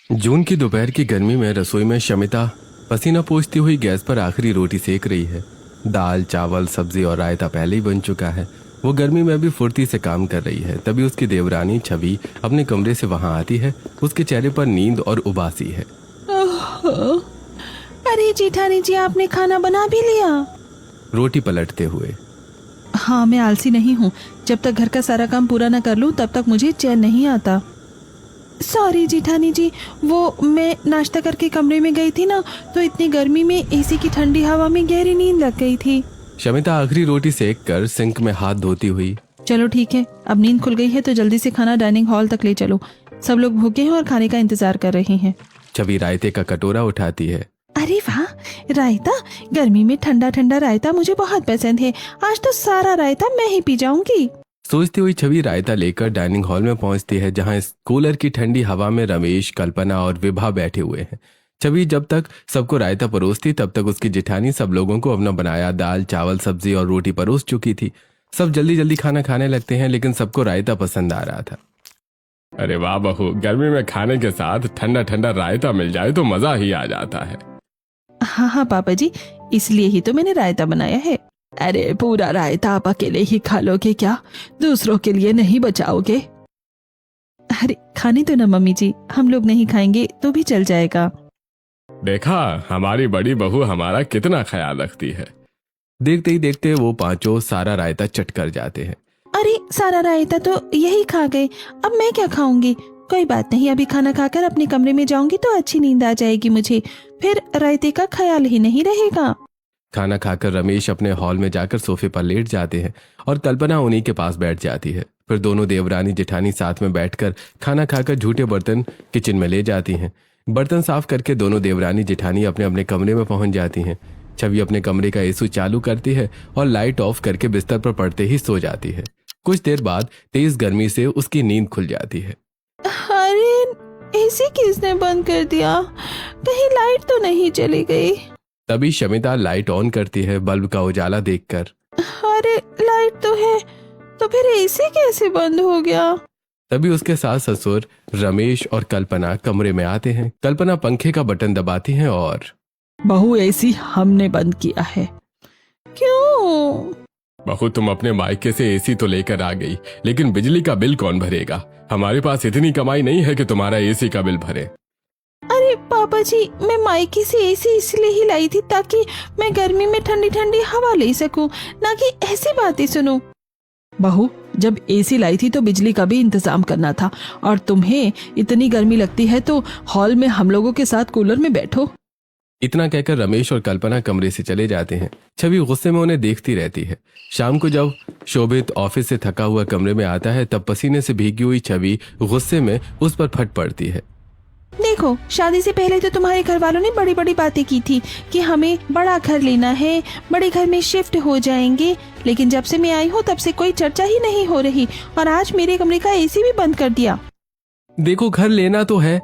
जून की दोपहर की गर्मी में रसोई में शमिता पसीना पोंछती हुई गैस पर आखिरी रोटी सेक रही है। दाल, चावल, सब्जी और रायता पहले ही बन चुका है। वो गर्मी में भी फुर्ती से काम कर रही है। तभी उसकी देवरानी छवि अपने कमरे से वहां आती है। उसके चेहरे पर नींद और उबासी है। ओह, अरे जेठानी जी, आपने खाना बना भी लिया? रोटी पलटते हुए। हाँ, मैं आलसी नहीं हूँ। जब तक घर का सारा काम पूरा न कर लूँ तब तक मुझे चैन नहीं आता। सॉरी जेठानी जी, वो मैं नाश्ता करके कमरे में गई थी ना, तो इतनी गर्मी में एसी की ठंडी हवा में गहरी नींद लग गई थी। शमिता आखिरी रोटी सेक कर सिंक में हाथ धोती हुई। चलो ठीक है, अब नींद खुल गई है तो जल्दी से खाना डाइनिंग हॉल तक ले चलो। सब लोग भूखे हैं और खाने का इंतजार कर रहे हैं। छवि रायते का कटोरा उठाती है। अरे वाह, रायता! गर्मी में ठंडा ठंडा रायता मुझे बहुत पसंद है। आज तो सारा रायता मैं ही पी जाऊंगी। सोचती हुई छवि रायता लेकर डाइनिंग हॉल में पहुंचती है, जहां इस कूलर की ठंडी हवा में रमेश, कल्पना और विभा बैठे हुए हैं। छवि जब तक सबको रायता परोसती तब तक उसकी जेठानी सब लोगों को अपना बनाया दाल, चावल, सब्जी और रोटी परोस चुकी थी। सब जल्दी जल्दी खाना खाने लगते हैं, लेकिन सबको रायता पसंद आ रहा था। अरे वाह बहू, गर्मी में खाने के साथ ठंडा ठंडा रायता मिल जाए तो मजा ही आ जाता है। हाँ हाँ पापा जी, इसलिए ही तो मैंने रायता बनाया है। अरे पूरा रायता आप अकेले ही खा लोगे क्या? दूसरों के लिए नहीं बचाओगे? अरे खाने तो ना मम्मी जी, हम लोग नहीं खाएंगे तो भी चल जाएगा। देखा, हमारी बड़ी बहू हमारा कितना ख्याल रखती है। देखते ही देखते वो पांचों सारा रायता चट कर जाते हैं। अरे सारा रायता तो यही खा गए, अब मैं क्या खाऊंगी? कोई बात नहीं, अभी खाना खाकर अपने कमरे में जाऊंगी तो अच्छी नींद आ जाएगी मुझे, फिर रायते का ख्याल ही नहीं रहेगा। खाना खाकर रमेश अपने हॉल में जाकर सोफे पर लेट जाते हैं और कल्पना उन्हीं के पास बैठ जाती है। फिर दोनों देवरानी जेठानी साथ में बैठकर खाना खाकर झूठे बर्तन किचन में ले जाती हैं। बर्तन साफ करके दोनों देवरानी जेठानी अपने अपने कमरे में पहुंच जाती हैं। छवि अपने कमरे का एसी चालू करती है और लाइट ऑफ करके बिस्तर पर पड़ते ही सो जाती है। कुछ देर बाद तेज गर्मी से उसकी नींद खुल जाती है। अरे एसी किसने बंद कर दिया? कहीं लाइट तो नहीं चली गई? तभी शमिता लाइट ऑन करती है, बल्ब का उजाला देखकर। अरे लाइट तो है, तो फिर एसी कैसे बंद हो गया? तभी उसके सास ससुर रमेश और कल्पना कमरे में आते हैं। कल्पना पंखे का बटन दबाती है और बहू, एसी हमने बंद किया है। क्यों? बहू, तुम अपने मायके से एसी तो लेकर आ गई, लेकिन बिजली का बिल कौन भरेगा? हमारे पास इतनी कमाई नहीं है कि तुम्हारा एसी का बिल भरे। अरे पापा जी, मैं मायके से एसी इसलिए ही लाई थी ताकि मैं गर्मी में ठंडी ठंडी हवा ले सकूं, ना कि ऐसी बातें सुनूं। बहू, जब एसी लाई थी तो बिजली का भी इंतजाम करना था, और तुम्हें इतनी गर्मी लगती है तो हॉल में हम लोगों के साथ कूलर में बैठो। इतना कहकर रमेश और कल्पना कमरे से चले जाते हैं। छवि गुस्से में उन्हें देखती रहती है। शाम को जब शोभित ऑफिस से थका हुआ कमरे में आता है तब पसीने से भीगी हुई छवि गुस्से में उस पर फट पड़ती है। देखो, शादी से पहले तो तुम्हारे घर वालों ने बड़ी बड़ी बातें की थी कि हमें बड़ा घर लेना है, बड़े घर में शिफ्ट हो जाएंगे, लेकिन जब से मैं आई हूँ तब से कोई चर्चा ही नहीं हो रही, और आज मेरे कमरे का एसी भी बंद कर दिया। देखो, घर लेना तो है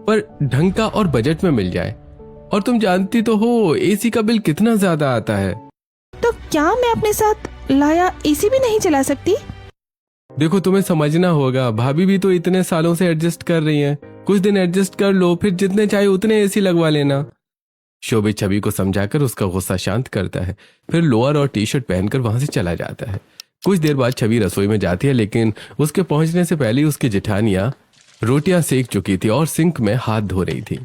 पर ढंग का और बजट में मिल जाए, और तुम जानती तो हो एसी का बिल कितना ज्यादा आता है। तो क्या मैं अपने साथ लाया एसी भी नहीं चला सकती? देखो, तुम्हें समझना होगा, भाभी भी तो इतने सालों से एडजस्ट कर रही हैं। कुछ दिन एडजस्ट कर लो, फिर जितने चाहे उतने एसी लगवा लेना। शोभित छवि को समझाकर उसका गुस्सा शांत करता है, फिर लोअर और टी शर्ट पहनकर वहां से चला जाता है। कुछ देर बाद छवि रसोई में जाती है, लेकिन उसके पहुंचने से पहले उसकी जेठानियां रोटियां सेक चुकी थी और सिंक में हाथ धो रही थी।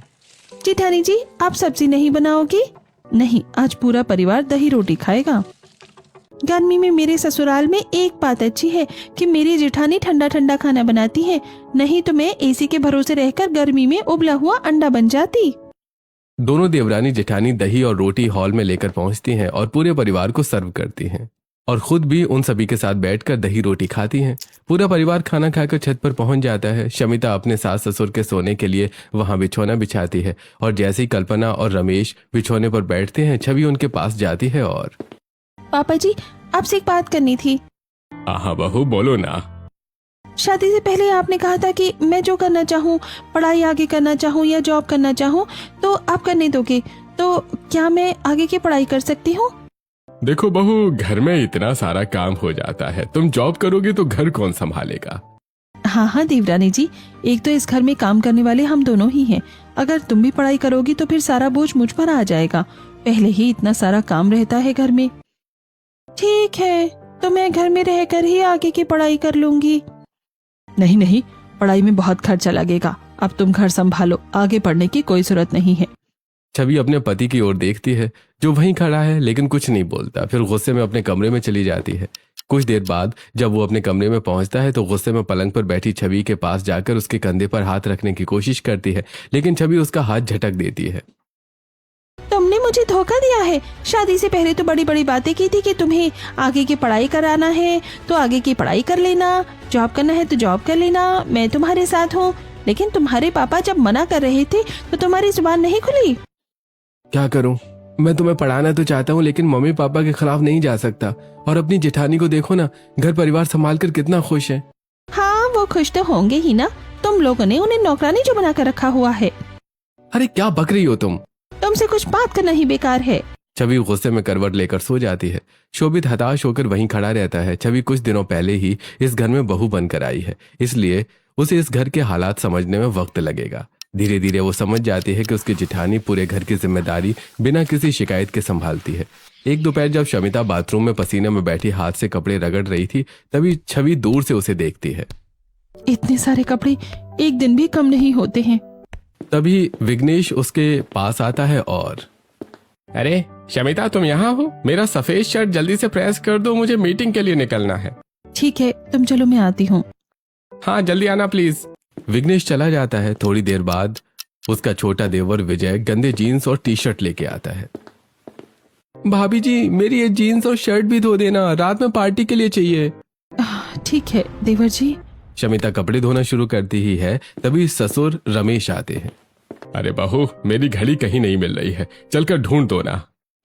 जेठानी जी, आप सब्जी नहीं बनाओगी? नहीं, आज पूरा परिवार दही रोटी खाएगा। गर्मी में मेरे ससुराल में एक बात अच्छी है कि मेरी जेठानी ठंडा ठंडा खाना बनाती है, नहीं तो मैं एसी के भरोसे रहकर गर्मी में उबला हुआ अंडा बन जाती। दोनों देवरानी जेठानी दही और रोटी हॉल में लेकर पहुंचती हैं और पूरे परिवार को सर्व करती हैं, और खुद भी उन सभी के साथ बैठकर दही रोटी खाती हैं। पूरा परिवार खाना खाकर छत पर पहुंच जाता है। शमिता अपने सास ससुर के सोने के लिए वहां बिछौना बिछाती है, और जैसे ही कल्पना और रमेश बिछौने पर बैठते हैं छवि उनके पास जाती है और पापा जी, आपसे एक बात करनी थी। हाँ बहू, बोलो ना। शादी से पहले आपने कहा था कि मैं जो करना चाहूँ, पढ़ाई आगे करना चाहूँ या जॉब करना चाहूँ तो आप करने दोगे, तो क्या मैं आगे की पढ़ाई कर सकती हूँ? देखो बहू, घर में इतना सारा काम हो जाता है, तुम जॉब करोगे तो घर कौन संभालेगा? हाँ हाँ देवरानी जी, एक तो इस घर में काम करने वाले हम दोनों ही हैं। अगर तुम भी पढ़ाई करोगी तो फिर सारा बोझ मुझ पर आ जाएगा। पहले ही इतना सारा काम रहता है घर में। ठीक है, तो मैं घर में रहकर ही आगे की पढ़ाई कर लूंगी। नहीं नहीं, पढ़ाई में बहुत खर्चा लगेगा। अब तुम घर संभालो, आगे पढ़ने की कोई जरूरत नहीं है। छवि अपने पति की ओर देखती है जो वहीं खड़ा है, लेकिन कुछ नहीं बोलता। फिर गुस्से में अपने कमरे में चली जाती है। कुछ देर बाद जब वो अपने कमरे में पहुंचता है तो गुस्से में पलंग पर बैठी छवि के पास जाकर उसके कंधे पर हाथ रखने की कोशिश करती है, लेकिन छवि उसका हाथ झटक देती है। तुमने मुझे धोखा दिया है। शादी से पहले तो बड़ी बड़ी बातें की थी कि तुम्हें आगे की पढ़ाई कराना है तो आगे की पढ़ाई कर लेना, जॉब करना है तो जॉब कर लेना, मैं तुम्हारे साथ हूँ। लेकिन तुम्हारे पापा जब मना कर रहे थे तो तुम्हारी जुबान नहीं खुली। क्या करूं? मैं तुम्हें पढ़ाना तो चाहता हूं, लेकिन मम्मी पापा के खिलाफ नहीं जा सकता। और अपनी जेठानी को देखो ना, घर परिवार संभाल कर कितना खुश है। हाँ, वो खुश तो होंगे ही ना। तुम लोगों ने उन्हें नौकरानी जो बना कर रखा हुआ है। अरे क्या बक रही हो तुम? तुमसे कुछ बात करना ही बेकार है। छवि गुस्से में करवट लेकर सो जाती है। शोभित हताश होकर वहीं खड़ा रहता है। छवि कुछ दिनों पहले ही इस घर में बहू बनकर आई है, इसलिए उसे इस घर के हालात समझने में वक्त लगेगा। धीरे धीरे वो समझ जाती है कि उसकी जेठानी पूरे घर की जिम्मेदारी बिना किसी शिकायत के संभालती है। एक दोपहर जब शमिता बाथरूम में पसीने में बैठी हाथ से कपड़े रगड़ रही थी, तभी छवि दूर से उसे देखती है। इतने सारे कपड़े एक दिन भी कम नहीं होते हैं। तभी विघ्नेश उसके पास आता है और अरे शमिता, तुम यहाँ हो? मेरा सफेद शर्ट जल्दी से प्रेस कर दो, मुझे मीटिंग के लिए निकलना है। ठीक है, तुम चलो, मैं आती हूँ। हाँ जल्दी आना प्लीज। विघ्नेश चला जाता है। थोड़ी देर बाद उसका छोटा देवर विजय गंदे जीन्स और टी शर्ट लेके आता है। भाभी जी, मेरी ये जीन्स और शर्ट भी धो देना, रात में पार्टी के लिए चाहिए। ठीक है देवर जी। शमिता कपड़े धोना शुरू करती ही है, तभी ससुर रमेश आते हैं। अरे बहू, मेरी घड़ी कहीं नहीं मिल रही है, चलकर ढूंढ दो ना।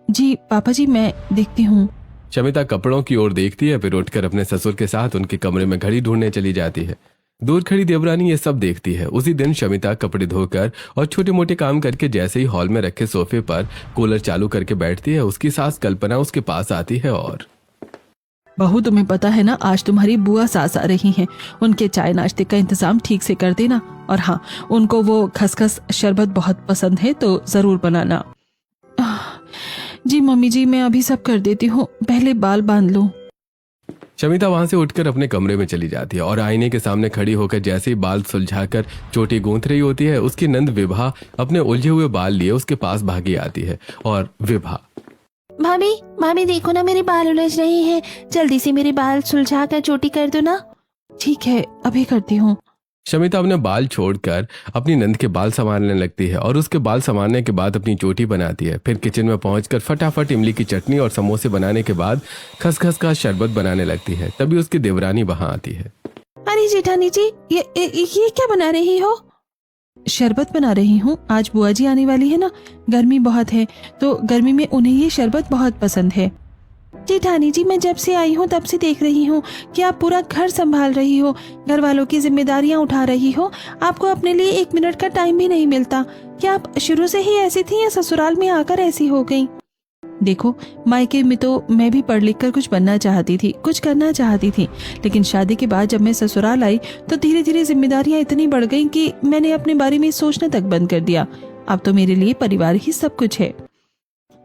जी पापा जी, मैं देखती हूँ। शमिता कपड़ों की ओर देखती है, फिर उठकर अपने ससुर के साथ उनके कमरे में घड़ी ढूंढने चली जाती है। दूर खड़ी देवरानी ये सब देखती है। उसी दिन शमिता कपड़े धोकर और छोटे मोटे काम करके जैसे ही हॉल में रखे सोफे पर कूलर चालू करके बैठती है, उसकी सास कल्पना उसके पास आती है और बहू, तुम्हें पता है ना, आज तुम्हारी बुआ सास आ रही हैं। उनके चाय नाश्ते का इंतजाम ठीक से कर देना। और हाँ, उनको वो खसखस शरबत बहुत पसंद है तो जरूर बनाना। जी मम्मी जी, मैं अभी सब कर देती हूँ, पहले बाल बांध लूं। शमिता वहां से उठकर अपने कमरे में चली जाती है और आईने के सामने खड़ी होकर जैसे ही बाल सुलझाकर चोटी गूंथ रही होती है, उसकी नंद विभा अपने उलझे हुए बाल लिए उसके पास भागी आती है। और विभा, भाभी भाभी देखो ना, मेरे बाल उलझ रहे हैं, जल्दी से मेरे बाल सुलझा कर चोटी कर दो ना। ठीक है, अभी करती हूँ। शमिता अपने बाल छोड़कर अपनी नंद के बाल संभालने लगती है और उसके बाल संभालने के बाद अपनी चोटी बनाती है। फिर किचन में पहुंचकर फटाफट इमली की चटनी और समोसे बनाने के बाद खसखस का शरबत बनाने लगती है। तभी उसकी देवरानी वहां आती है। अरे जेठानी जी, ये क्या बना रही हो? शरबत बना रही हूँ, आज बुआ जी आने वाली है ना, गर्मी बहुत है तो गर्मी में उन्हें ये शरबत बहुत पसंद है। जेठानी जी, मैं जब से आई हूँ तब से देख रही हूँ कि आप पूरा घर संभाल रही हो, घर वालों की जिम्मेदारियाँ उठा रही हो, आपको अपने लिए 1 मिनट का टाइम भी नहीं मिलता। क्या आप शुरू से ही ऐसी थी या ससुराल में आकर ऐसी हो गई? देखो, मायके में तो मैं भी पढ़ लिख कर कुछ बनना चाहती थी, कुछ करना चाहती थी, लेकिन शादी के बाद जब मैं ससुराल आई तो धीरे धीरे जिम्मेदारियां इतनी बढ़ गईं कि मैंने अपने बारे में सोचना तक बंद कर दिया। अब तो मेरे लिए परिवार ही सब कुछ है।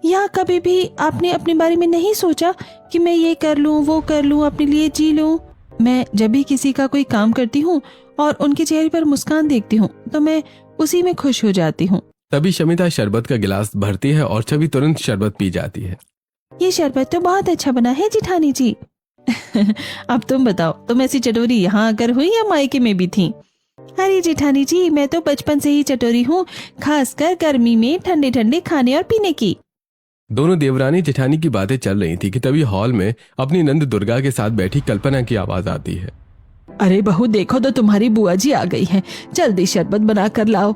या कभी भी आपने अपने बारे में नहीं सोचा कि मैं ये कर लूं, वो कर लूं, अपने लिए जी लूं? मैं जब भी किसी का कोई काम करती हूँ और उनके चेहरे पर मुस्कान देखती हूँ तो मैं उसी में खुश हो जाती हूँ। तभी शमिता शरबत का गिलास भरती है और छवि तुरंत शरबत पी जाती है। ये शरबत तो बहुत अच्छा बना है जेठानी जी। अब तुम बताओ, तुम ऐसी चटोरी यहाँ आकर हुई या मायके में भी थी? अरे जेठानी जी, मैं तो बचपन से ही चटोरी हूँ, खासकर गर्मी में ठंडे ठंडे खाने और पीने की। दोनों देवरानी जेठानी की बातें चल रही थी कि तभी हॉल में अपनी नंद दुर्गा के साथ बैठी कल्पना की आवाज आती है। अरे बहू, देखो तो तुम्हारी बुआ जी आ गई हैं, जल्दी शरबत बना कर लाओ।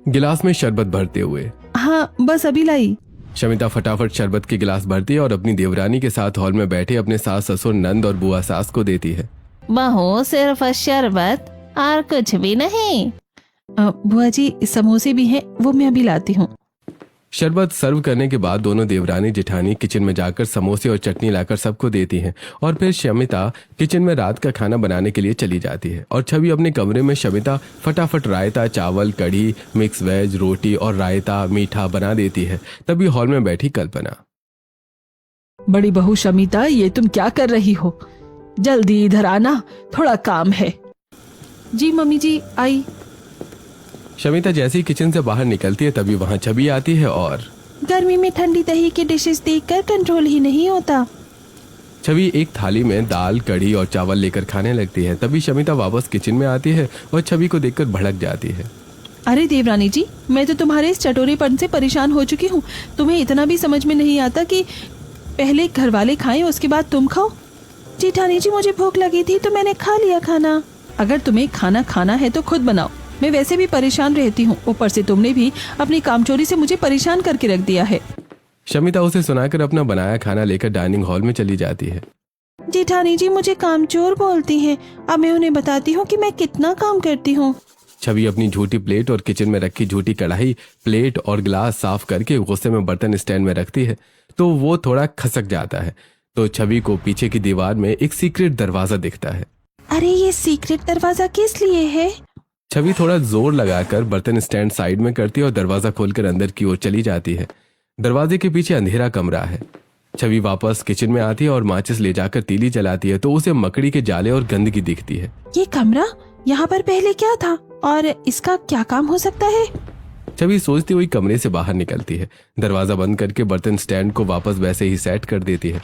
गिलास में शरबत भरते हुए। हाँ, बस अभी लाई। शमिता फटाफट शरबत के गिलास भरती है और अपनी देवरानी के साथ हॉल में बैठे अपने सास ससुर नंद और बुआ सास को देती है। बहू, सिर्फ शरबत और कुछ भी नहीं? बुआ जी, समोसे भी हैं, वो मैं अभी लाती हूँ। शरबत सर्व करने के बाद दोनों देवरानी जेठानी किचन में जाकर समोसे और चटनी लाकर सबको देती हैं और फिर शमिता किचन में रात का खाना बनाने के लिए चली जाती है और छवि अपने कमरे में शमिता फटाफट रायता, चावल, कढ़ी, मिक्स वेज, रोटी और रायता मीठा बना देती है। तभी हॉल में बैठी कल्पना, बड़ी बहू शमिता, ये तुम क्या कर रही हो? जल्दी इधर आना, थोड़ा काम है। जी मम्मी जी, आई। शमिता जैसे ही किचन से बाहर निकलती है तभी वहां छवि आती है और गर्मी में ठंडी दही के डिशेस देखकर कंट्रोल ही नहीं होता। छवि एक थाली में दाल, कढ़ी और चावल लेकर खाने लगती है। तभी शमिता वापस किचन में आती है और छवि को देखकर भड़क जाती है। अरे देवरानी जी, मैं तो तुम्हारे इस चटोरेपन से परेशान हो चुकी हूँ। तुम्हें इतना भी समझ में नहीं आता कि पहले घर वाले खाएं उसके बाद तुम खाओ। जेठानी जी, मुझे भूख लगी थी तो मैंने खा लिया खाना। अगर तुम्हें खाना खाना है तो खुद बनाओ, मैं वैसे भी परेशान रहती हूँ, ऊपर से तुमने भी अपनी कामचोरी से मुझे परेशान करके रख दिया है। शमिता उसे सुनाकर अपना बनाया खाना लेकर डाइनिंग हॉल में चली जाती है। जेठानी जी मुझे कामचोर बोलती हैं, अब मैं उन्हें बताती हूँ कि मैं कितना काम करती हूँ। छवि अपनी झूठी प्लेट और किचन में रखी झूठी कढ़ाई, प्लेट और गिलास साफ करके गुस्से में बर्तन स्टैंड में रखती है तो वो थोड़ा खसक जाता है। तो छवि को पीछे की दीवार में एक सीक्रेट दरवाजा दिखता है। अरे ये सीक्रेट दरवाजा किस लिए है? छवि थोड़ा जोर लगाकर बर्तन स्टैंड साइड में करती है और दरवाजा खोलकर अंदर की ओर चली जाती है। दरवाजे के पीछे अंधेरा कमरा है। छवि वापस किचन में आती है और माचिस ले जाकर तीली जलाती है तो उसे मकड़ी के जाले और गंदगी दिखती है। ये कमरा यहाँ पर पहले क्या था और इसका क्या काम हो सकता है? छवि सोचती हुई कमरे से बाहर निकलती है। दरवाजा बंद करके बर्तन स्टैंड को वापस वैसे ही सेट कर देती है।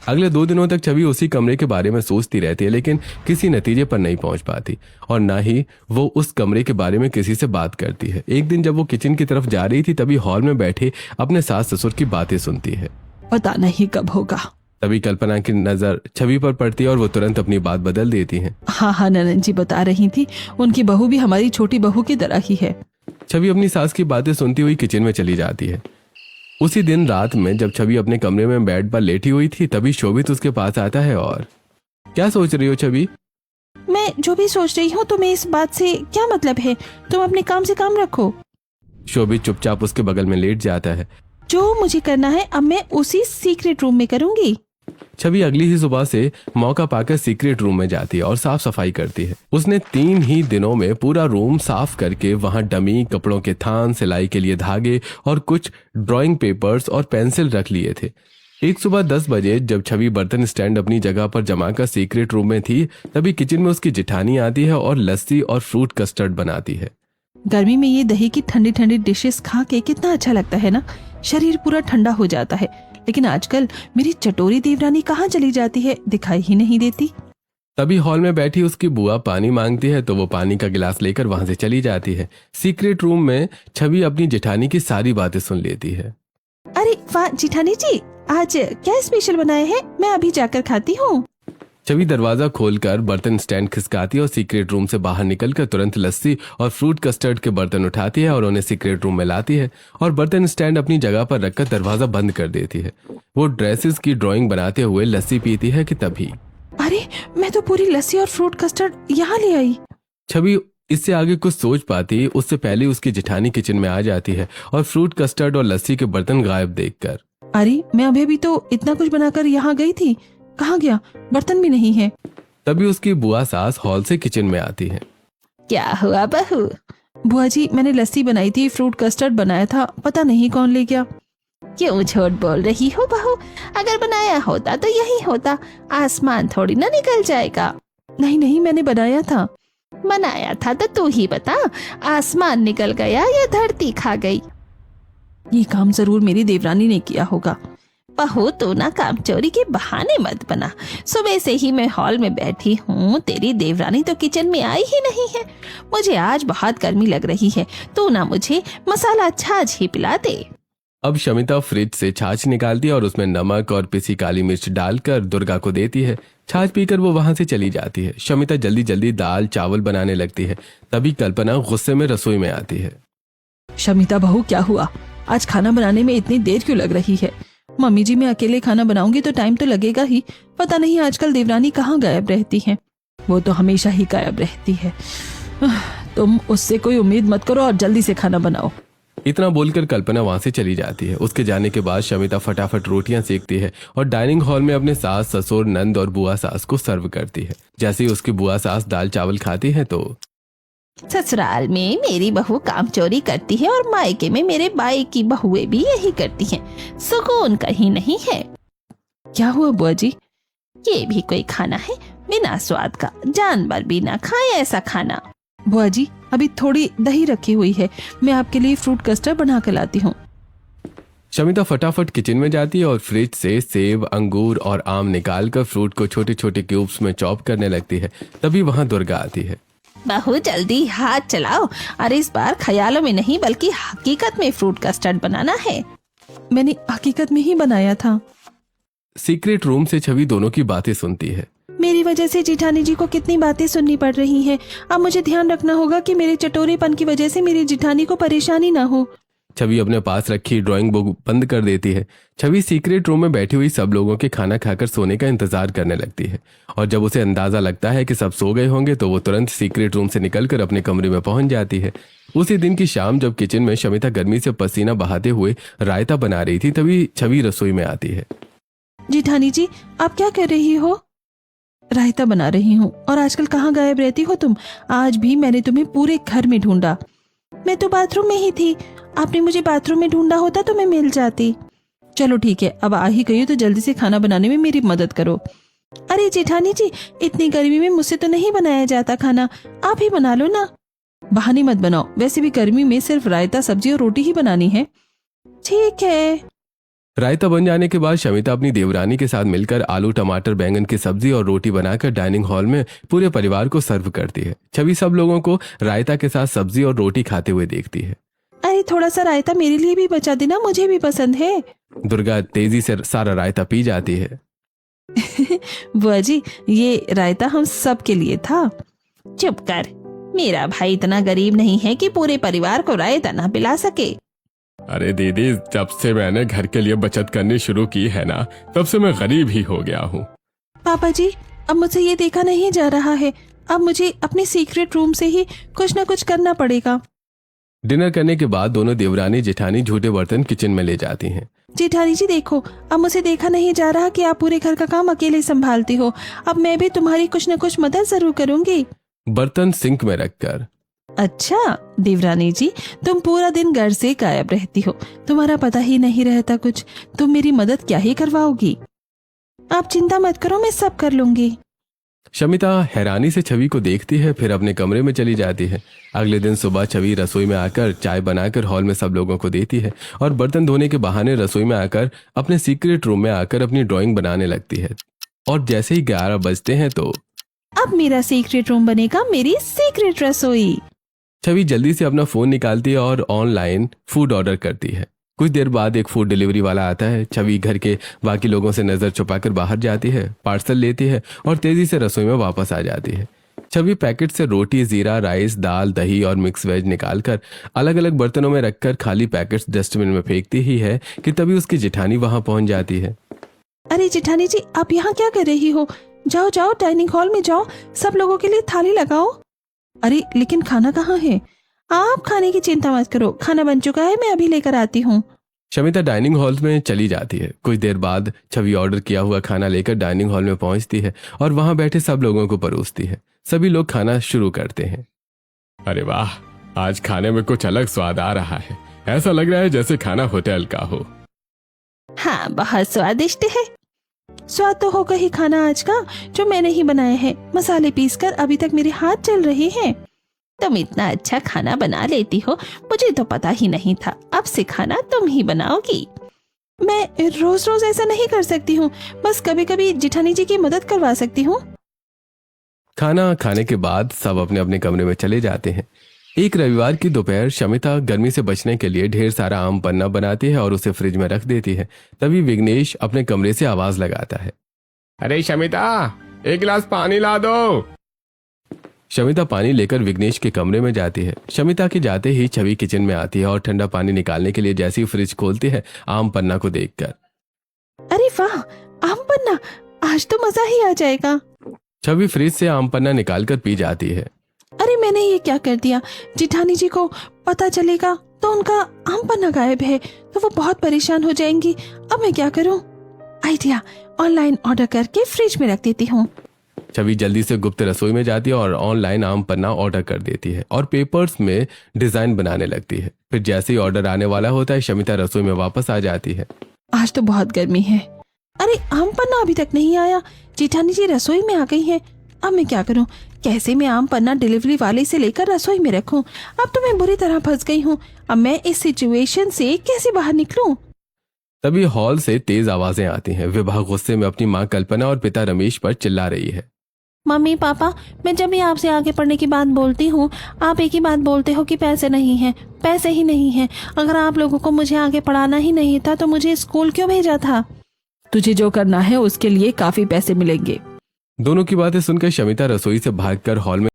अगले 2 दिनों तक छवि उसी कमरे के बारे में सोचती रहती है लेकिन किसी नतीजे पर नहीं पहुंच पाती और ना ही वो उस कमरे के बारे में किसी से बात करती है। एक दिन जब वो किचन की तरफ जा रही थी तभी हॉल में बैठे अपने सास ससुर की बातें सुनती है। पता नहीं कब होगा। तभी कल्पना की नजर छवि पर पड़ती है और वो तुरंत अपनी बात बदल देती है। हाँ, ननन जी बता रही थी, उनकी बहू भी हमारी छोटी बहू की तरह ही है। छवि अपनी सास की बातें सुनती हुई किचन में चली जाती है। उसी दिन रात में जब छवि अपने कमरे में बेड पर लेटी हुई थी तभी शोभित उसके पास आता है और क्या सोच रही हो छवि? मैं जो भी सोच रही हूँ तुम्हें इस बात से क्या मतलब है? तुम अपने काम से काम रखो। शोभित चुपचाप उसके बगल में लेट जाता है। जो मुझे करना है अब मैं उसी सीक्रेट रूम में करूंगी। छवि अगली ही सुबह से मौका पाकर सीक्रेट रूम में जाती है और साफ सफाई करती है। उसने 3 ही दिनों में पूरा रूम साफ करके वहां डमी, कपड़ों के थान, सिलाई के लिए धागे और कुछ ड्राइंग पेपर्स और पेंसिल रख लिए थे। एक सुबह 10 बजे जब छवि बर्तन स्टैंड अपनी जगह पर जमाकर सीक्रेट रूम में थी तभी किचन में उसकी जेठानी आती है और लस्सी और फ्रूट कस्टर्ड बनाती है। गर्मी में ये दही की ठंडी ठंडी डिशेस खा के कितना अच्छा लगता है ना, शरीर पूरा ठंडा हो जाता है। लेकिन आजकल मेरी चटोरी देवरानी कहाँ चली जाती है, दिखाई ही नहीं देती। तभी हॉल में बैठी उसकी बुआ पानी मांगती है तो वो पानी का गिलास लेकर वहां से चली जाती है। सीक्रेट रूम में छवि अपनी जेठानी की सारी बातें सुन लेती है। अरे वाह जेठानी जी, आज क्या स्पेशल बनाए हैं? मैं अभी जाकर खाती हूँ। छवि दरवाजा खोलकर बर्तन स्टैंड खिसकाती है और सीक्रेट रूम से बाहर निकलकर तुरंत लस्सी और फ्रूट कस्टर्ड के बर्तन उठाती है और उन्हें सीक्रेट रूम में लाती है और बर्तन स्टैंड अपनी जगह पर रखकर दरवाजा बंद कर देती है। वो ड्रेसेस की ड्राइंग बनाते हुए लस्सी पीती है कि तभी अरे मैं तो पूरी लस्सी और फ्रूट कस्टर्ड यहाँ ले आई। छवि इससे आगे कुछ सोच पाती उससे पहले उसकी जेठानी किचन में आ जाती है और फ्रूट कस्टर्ड और लस्सी के बर्तन गायब देखकर, अरे मैं अभी तो इतना कुछ बनाकर यहाँ गई थी, कहाँ गया? बर्तन भी नहीं है। तभी उसकी बुआ सास हॉल से किचन में आती है। क्या हुआ बहू? बुआ जी मैंने लस्सी बनाई थी, फ्रूट कस्टर्ड बनाया था, पता नहीं कौन ले गया। क्यों झूठ बोल रही हो बहू? अगर बनाया होता तो यही होता, आसमान थोड़ी ना निकल जाएगा। नहीं नहीं मैंने बनाया था। बनाया था तो तू ही बता, आसमान निकल गया या धरती खा गई? ये काम जरूर मेरी देवरानी ने किया होगा। बहू तू ना काम चोरी के बहाने मत बना। सुबह से ही मैं हॉल में बैठी हूँ, तेरी देवरानी तो किचन में आई ही नहीं है। मुझे आज बहुत गर्मी लग रही है, तू ना मुझे मसाला छाछ ही पिला दे। अब शमिता फ्रिज से छाछ निकालती है और उसमें नमक और पिसी काली मिर्च डालकर दुर्गा को देती है। छाछ पीकर वो वहां से चली जाती है। शमिता जल्दी जल्दी दाल चावल बनाने लगती है। तभी कल्पना गुस्से में रसोई में आती है। शमिता बहू क्या हुआ? आज खाना बनाने में इतनी देर क्यों लग रही है? मम्मी जी मैं अकेले खाना बनाऊंगी तो टाइम तो लगेगा ही। पता नहीं आजकल देवरानी कहाँ गायब रहती है। वो तो हमेशा ही गायब रहती है। तुम उससे कोई उम्मीद मत करो और जल्दी से खाना बनाओ। इतना बोलकर कल्पना वहां से चली जाती है। उसके जाने के बाद शमिता फटाफट रोटियां सेकती है और डाइनिंग हॉल में अपने सास, ससुर, नंद और बुआ सास को सर्व करती है। जैसे ही उसकी बुआ सास दाल चावल खाती है तो ससुराल में मेरी बहू काम चोरी करती है और मायके में मेरे बाई की बहुएं भी यही करती हैं। सुकून कहीं नहीं है। क्या हुआ बुआ जी? ये भी कोई खाना है? बिना स्वाद का, जानवर भी ना खाए ऐसा खाना। बुआ जी, अभी थोड़ी दही रखी हुई है, मैं आपके लिए फ्रूट कस्टर्ड बना के लाती हूँ। शमिता फटाफट किचन में जाती है और फ्रिज से सेब, अंगूर और आम निकालकर फ्रूट को छोटे छोटे क्यूब्स में चॉप करने लगती है। तभी वहां दुर्गा आती है। बहू जल्दी हाथ चलाओ, और इस बार ख्यालों में नहीं बल्कि हकीकत में फ्रूट कस्टर्ड बनाना है। मैंने हकीकत में ही बनाया था। सीक्रेट रूम से छवि दोनों की बातें सुनती है। मेरी वजह से जेठानी जी को कितनी बातें सुननी पड़ रही हैं। अब मुझे ध्यान रखना होगा कि मेरे चटोरेपन की वजह से मेरी जेठानी को परेशानी ना हो। छवि अपने पास रखी ड्राइंग बुक बंद कर देती है। छवि सीक्रेट रूम में बैठी हुई सब लोगों के खाना खाकर सोने का इंतजार करने लगती है और जब उसे अंदाजा लगता है कि सब सो गए होंगे तो वो तुरंत सीक्रेट रूम से निकलकर अपने कमरे में पहुंच जाती है। उसी दिन की शाम जब किचन में शमिता गर्मी से पसीना बहाते हुए रायता बना रही थी तभी छवि रसोई में आती है। जेठानी जी, आप क्या कर रही हो? रायता बना रही हूँ। और आजकल कहाँ गायब रहती हो तुम? आज भी मैंने तुम्हें पूरे घर में ढूंढा। मैं तो बाथरूम में ही थी। आपने मुझे बाथरूम में ढूंढा होता तो मैं मिल जाती। चलो ठीक है, अब आ ही गई हो तो जल्दी से खाना बनाने में मेरी मदद करो। अरे जेठानी जी, इतनी गर्मी में मुझसे तो नहीं बनाया जाता खाना, आप ही बना लो ना। बहाने मत बनाओ, वैसे भी गर्मी में सिर्फ रायता, सब्जी और रोटी ही बनानी है। ठीक है। रायता बन जाने के बाद शमिता अपनी देवरानी के साथ मिलकर आलू, टमाटर, बैंगन की सब्जी और रोटी बनाकर डाइनिंग हॉल में पूरे परिवार को सर्व करती है। छवि सब लोगों को रायता के साथ सब्जी और रोटी खाते हुए देखती है। अरे थोड़ा सा रायता मेरे लिए भी बचा देना, मुझे भी पसंद है। दुर्गा तेजी से सारा रायता पी जाती है। बुआ जी, ये रायता हम सब के लिए था। चुप कर, मेरा भाई इतना गरीब नहीं है कि पूरे परिवार को रायता ना पिला सके। अरे दीदी, जब से मैंने घर के लिए बचत करनी शुरू की है ना, तब से मैं गरीब ही हो गया हूँ। पापा जी, अब मुझसे ये देखा नहीं जा रहा है। अब मुझे अपने सीक्रेट रूम से ही कुछ न कुछ करना पड़ेगा। डिनर करने के बाद दोनों देवरानी जेठानी झूठे बर्तन किचन में ले जाती हैं। जेठानी जी देखो, अब मुझे देखा नहीं जा रहा कि आप पूरे घर का काम अकेले संभालती हो। अब मैं भी तुम्हारी कुछ न कुछ मदद जरूर करूंगी। बर्तन सिंक में रखकर। अच्छा देवरानी जी, तुम पूरा दिन घर से गायब रहती हो, तुम्हारा पता ही नहीं रहता कुछ। तुम मेरी मदद क्या ही करवाओगी? आप चिंता मत करो, मैं सब कर लूंगी। शमिता हैरानी से छवि को देखती है, फिर अपने कमरे में चली जाती है। अगले दिन सुबह छवि रसोई में आकर चाय बनाकर हॉल में सब लोगों को देती है और बर्तन धोने के बहाने रसोई में आकर अपने सीक्रेट रूम में आकर अपनी ड्राइंग बनाने लगती है। और जैसे ही 11 बजते हैं तो अब मेरा सीक्रेट रूम बनेगा मेरी सीक्रेट रसोई। छवि जल्दी से अपना फोन निकालती है और ऑनलाइन फूड ऑर्डर करती है। कुछ देर बाद एक फूड डिलीवरी वाला आता है। छवि घर के बाकी लोगों से नजर छुपाकर बाहर जाती है, पार्सल लेती है और तेजी से रसोई में वापस आ जाती है। छवि पैकेट से रोटी, जीरा राइस, दाल, दही और मिक्स वेज निकालकर अलग अलग बर्तनों में रखकर खाली पैकेट्स डस्टबिन में फेंकती ही है कि तभी उसकी जेठानी वहां पहुंच जाती है। अरे जेठानी जी, आप यहाँ क्या कर रही हो? जाओ जाओ, डाइनिंग हॉल में जाओ, सब लोगों के लिए थाली लगाओ। अरे लेकिन खाना कहाँ है? आप खाने की चिंता मत करो, खाना बन चुका है, मैं अभी लेकर आती हूँ। शमिता डाइनिंग हॉल में चली जाती है। कुछ देर बाद छवि ऑर्डर किया हुआ खाना लेकर डाइनिंग हॉल में पहुंचती है और वहां बैठे सब लोगों को परोसती है। सभी लोग खाना शुरू करते हैं। अरे वाह, आज खाने में कुछ अलग स्वाद आ रहा है। ऐसा लग रहा है जैसे खाना होटल का हो। हाँ, बहुत स्वादिष्ट है। स्वाद तो होगा ही खाना आज का, जो मैंने ही बनाया है। मसाले पीसकर अभी तक मेरे हाथ चल रहे हैं। तुम इतना अच्छा खाना बना लेती हो, मुझे तो पता ही नहीं था। अब से खाना तुम ही बनाओगी। मैं रोज रोज ऐसा नहीं कर सकती हूँ, बस कभी कभी जेठानी जी की मदद करवा सकती हूँ। खाना खाने के बाद सब अपने अपने कमरे में चले जाते हैं। एक रविवार की दोपहर शमिता गर्मी से बचने के लिए ढेर सारा आम पन्ना बनाती है और उसे फ्रिज में रख देती है। तभी विघ्नेश अपने कमरे से आवाज लगाता है। अरे शमिता, एक गिलास पानी ला दो। शमिता पानी लेकर विघ्नेश के कमरे में जाती है। शमिता के जाते ही छवि किचन में आती है और ठंडा पानी निकालने के लिए जैसे ही फ्रिज खोलती है आम पन्ना को देखकर। अरे वाह, आम पन्ना, आज तो मजा ही आ जाएगा। छवि फ्रिज से आम पन्ना निकालकर पी जाती है। अरे मैंने ये क्या कर दिया? जेठानी जी को पता चलेगा तो उनका आम पन्ना गायब है, तो वो बहुत परेशान हो जाएंगी। अब मैं क्या करूं? आइडिया, ऑनलाइन ऑर्डर करके फ्रिज में रख देती हूँ। छवि जल्दी से गुप्त रसोई में जाती है और ऑनलाइन आम पन्ना ऑर्डर कर देती है और पेपर्स में डिजाइन बनाने लगती है। फिर जैसे ही ऑर्डर आने वाला होता है, शमिता रसोई में वापस आ जाती है। आज तो बहुत गर्मी है। अरे आम पन्ना अभी तक नहीं आया। जेठानी जी रसोई में आ गई हैं। अब मैं क्या करूं? कैसे मैं आम पन्ना डिलीवरी वाले से लेकर रसोई में रखूं? अब तो मैं बुरी तरह फंस गई हूं। अब मैं इस सिचुएशन से कैसे बाहर निकलूं? तभी हॉल से तेज आवाजें आती हैं। विभा गुस्से में अपनी माँ कल्पना और पिता रमेश पर चिल्ला रही है। मम्मी पापा, मैं जब भी आपसे आगे पढ़ने की बात बोलती हूँ, आप एक ही बात बोलते हो कि पैसे नहीं हैं, पैसे ही नहीं हैं। अगर आप लोगों को मुझे आगे पढ़ाना ही नहीं था तो मुझे स्कूल क्यों भेजा था? तुझे जो करना है उसके लिए काफी पैसे मिलेंगे। दोनों की बातें सुनकर शमिता रसोई से भागकर हॉल में